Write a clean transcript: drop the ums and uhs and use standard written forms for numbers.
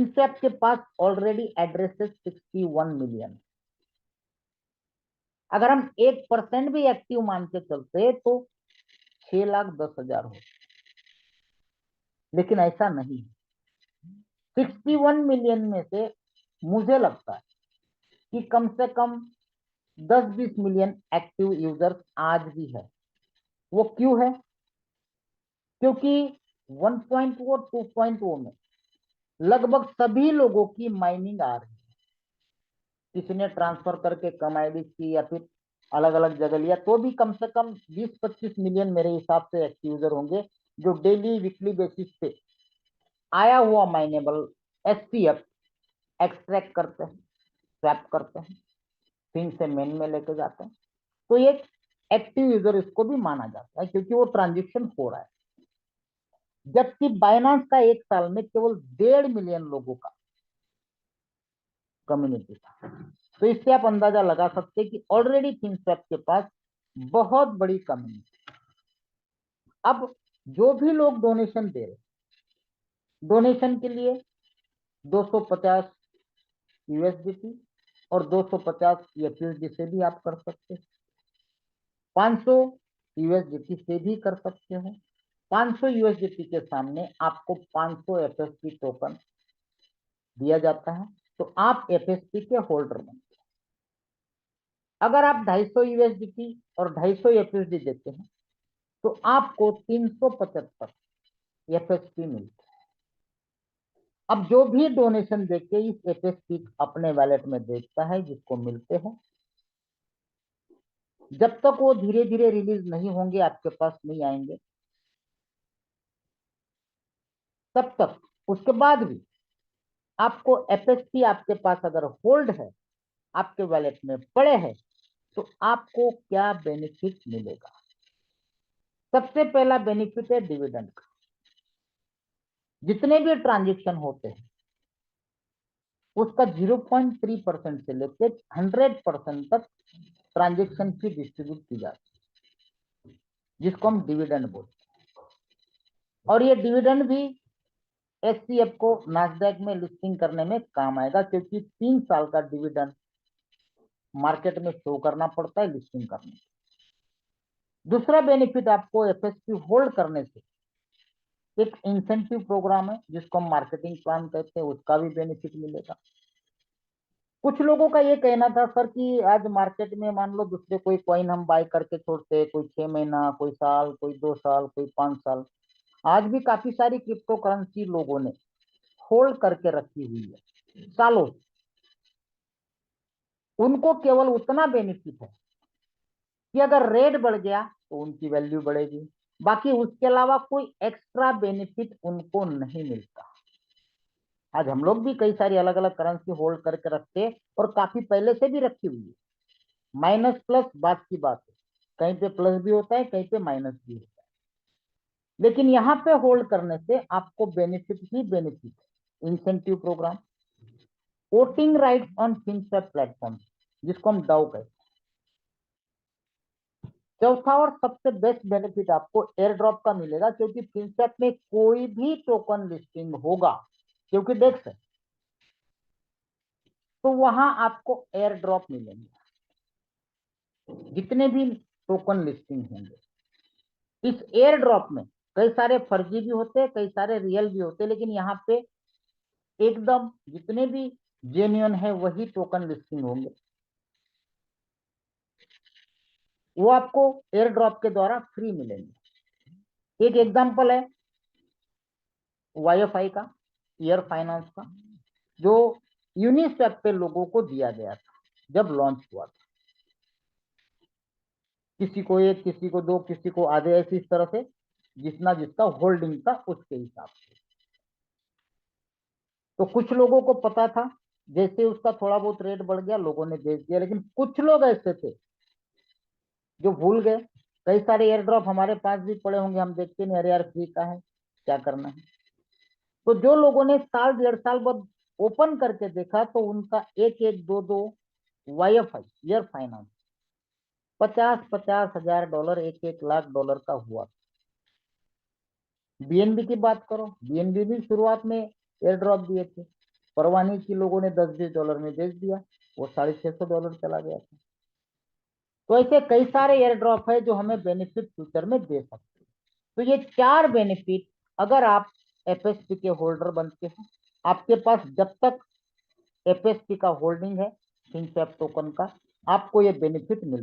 फिनस्वैप के पास already addresses 61 million. अगर हम 1% भी एक्टिव मान के चलते तो 6,10,000 हो, लेकिन ऐसा नहीं। 61 मिलियन में से मुझे लगता है कि कम से कम 10-20 मिलियन एक्टिव यूजर्स आज भी है। वो क्यों है? क्योंकि 1.0 और 2.0 में लगभग सभी लोगों की माइनिंग आ रही है। किसी ने ट्रांसफर करके कम आईडी की या फिर अलग अलग जगह लिया, तो भी कम से कम 20-25 मिलियन मेरे हिसाब से एक्टिव यूजर होंगे जो डेली वीकली बेसिस पे आया हुआ माइनेबल एसपीएफ एक्सट्रैक्ट करते हैं, स्वैप करते हैं, फिन से मेन में लेके जाते हैं। तो एक एक्टिव यूजर इसको भी माना जाता है क्योंकि वो ट्रांजेक्शन हो रहा है। जबकि बाइनांस का एक साल में केवल 1.5 मिलियन लोगों का कम्युनिटी था। तो इससे आप अंदाजा लगा सकते हैं कि ऑलरेडी फिनस्वैप के पास बहुत बड़ी कम्युनिटी। अब जो भी लोग डोनेशन दे रहे, डोनेशन के लिए 250 यूएसडीटी और 250 एफयूएसडी से भी आप कर सकते हैं, 500 यूएसडीटी से भी कर सकते हो। 500 यूएसडीटी के सामने आपको 500 एफएसपी टोकन दिया जाता है, तो आप एफएसपी के होल्डर बनते हैं। अगर आप 250 यूएसडीटी और 250 एफएसडी देते हैं तो आपको 375 एफएसपी मिलता है। अब जो भी डोनेशन देके इस एफएसपी अपने वैलेट में देखता है जिसको मिलते हैं, जब तक वो धीरे धीरे रिलीज नहीं होंगे, आपके पास नहीं आएंगे, तब तक उसके बाद भी आपको एफएसपी आपके पास अगर होल्ड है, आपके वैलेट में पड़े हैं, तो आपको क्या बेनिफिट मिलेगा? सबसे पहला बेनिफिट है डिविडेंड का। जितने भी ट्रांजेक्शन होते हैं उसका 0.3% से लेकर 100% तक ट्रांजेक्शन की डिस्ट्रीब्यूट की जाती है, जिसको हम डिविडेंड बोलते हैं। और ये डिविडेंड भी एससीएफ को नास्डैक में लिस्टिंग करने में काम आएगा, क्योंकि 3 साल का डिविडेंड मार्केट में शो करना पड़ता है लिस्टिंग करने। दूसरा बेनिफिट आपको एफएसपी होल्ड करने से एक इंसेंटिव प्रोग्राम है जिसको हम मार्केटिंग प्लान कहते हैं, उसका भी बेनिफिट मिलेगा। कुछ लोगों का ये कहना था सर कि आज मार्केट में मान लो दूसरे कोई कॉइन हम बाय करके छोड़ते, कोई 6 महीना, कोई साल, कोई 2 साल, कोई 5 साल। आज भी काफी सारी क्रिप्टो करेंसी लोगों ने होल्ड करके रखी हुई है सालों। उनको केवल उतना बेनिफिट है कि अगर रेट बढ़ गया तो उनकी वैल्यू बढ़ेगी, बाकी उसके अलावा कोई एक्स्ट्रा बेनिफिट उनको नहीं मिलता। आज हम लोग भी कई सारी अलग अलग करेंसी होल्ड करके रखते हैं और काफी पहले से भी रखी हुई है। माइनस प्लस बात की बात है, कहीं पे प्लस भी होता है, कहीं पे माइनस भी होता है, लेकिन यहाँ पे होल्ड करने से आपको बेनिफिट ही बेनिफिट है। Incentive program, voting right on Finswap platform, जिसको हम डाउ कहते हैं। चौथा और सबसे बेस्ट बेनिफिट आपको एयर ड्रॉप का मिलेगा, क्योंकि फिनस्वैप में कोई भी टोकन लिस्टिंग होगा, क्योंकि डेक्स है, तो वहां आपको एयर ड्रॉप मिलेंगे। जितने भी टोकन लिस्टिंग होंगे, इस एयर ड्रॉप में कई सारे फर्जी भी होते हैं, कई सारे रियल भी होते हैं, लेकिन यहाँ पे एकदम जितने भी जेन्युइन है वही टोकन लिस्टिंग होंगे। वो आपको एयर ड्रॉप के द्वारा फ्री मिलेंगे। एक एग्जांपल है वाईएफआई का, ईयर फाइनेंस का, जो यूनिस्वैप पे लोगों को दिया गया था जब लॉन्च हुआ था। किसी को एक, किसी को दो, किसी को आधे, ऐसी इस तरह से जितना जिसका होल्डिंग था उसके हिसाब से। तो कुछ लोगों को पता था, जैसे उसका थोड़ा बहुत रेट बढ़ गया लोगों ने बेच दिया, लेकिन कुछ लोग ऐसे थे जो भूल गए। कई सारे एयर ड्रॉप हमारे पास भी पड़े होंगे, हम देखते नहीं, अरे यार फ्री का है, क्या करना है। तो जो लोगों ने साल 1.5 साल बाद ओपन करके देखा, तो उनका एक एक दो दो वाईएफआई ईयर फाइनेंस 50-50 हजार डॉलर, 1-1 लाख डॉलर का हुआ। बीएनबी की बात करो, बीएनबी भी शुरुआत में एयर ड्रॉप दिए थे, परवाह नहीं की, लोगों ने $10-20 में बेच दिया, वो $650 चला गया था। तो ऐसे कई सारे एयर ड्रॉप है जो हमें बेनिफिट फ्यूचर में दे सकते हैं। तो ये 4 बेनिफिट, अगर आप एफएसपी के होल्डर बनते हो, आपके पास जब तक एफएसपी का होल्डिंग है, फिनसैप टोकन का, आपको ये बेनिफिट मिल